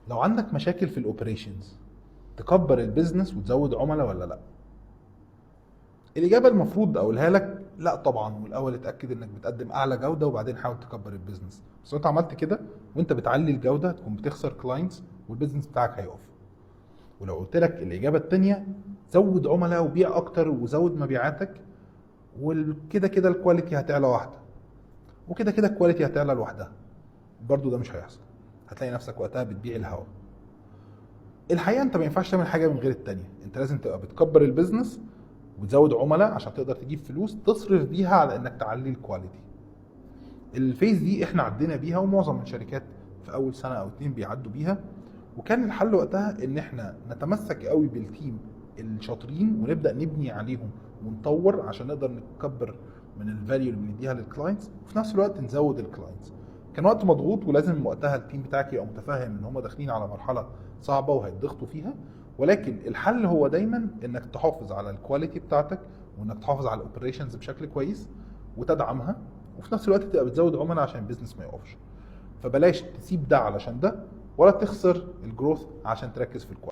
لو عندك مشاكل في الاوبريشنز تكبر البيزنس وتزود عملاء ولا لا؟ الاجابه المفروض اقولها لك لا طبعا، والاول اتاكد انك بتقدم اعلى جوده وبعدين حاول تكبر البيزنس. بس لو انت عملت كده وانت بتعلي الجوده تكون بتخسر كلاينتس والبيزنس بتاعك هيقف. ولو قلت لك الاجابه الثانيه زود عملاء وبيع اكتر وزود مبيعاتك، وكده كده الكواليتي هتعلى واحده وكده كده الكواليتي هتعلى لوحدها، برضو ده مش هيحصل. هتلاقي نفسك وقتها بتبيع الهوا. الحقيقه انت ما ينفعش تعمل حاجه من غير التانيه، انت لازم تبقى بتكبر البيزنس وتزود عملاء عشان تقدر تجيب فلوس تصرف بيها على انك تعلي الكواليتي. الفيز دي احنا عدينا بيها ومعظم الشركات في اول سنه او اتنين بيعدوا بيها، وكان الحل وقتها ان احنا نتمسك قوي بالتيم الشاطرين ونبدا نبني عليهم ونطور عشان نقدر نكبر من الفاليو اللي بنديها للكلاينتس، وفي نفس الوقت نزود الكلاينتس. كان وقت مضغوط ولازم وقتها التيم بتاعك يبقى متفاهم ان هم داخلين على مرحله صعبه وهيتضغطوا فيها، ولكن الحل هو دايما انك تحافظ على الكواليتي بتاعتك وانك تحافظ على الاوبريشنز بشكل كويس وتدعمها، وفي نفس الوقت تبقى بتزود عملاء عشان البيزنس ما يقفش. فبلاش تسيب ده علشان ده، ولا تخسر الجروث عشان تركز في الكواليتي.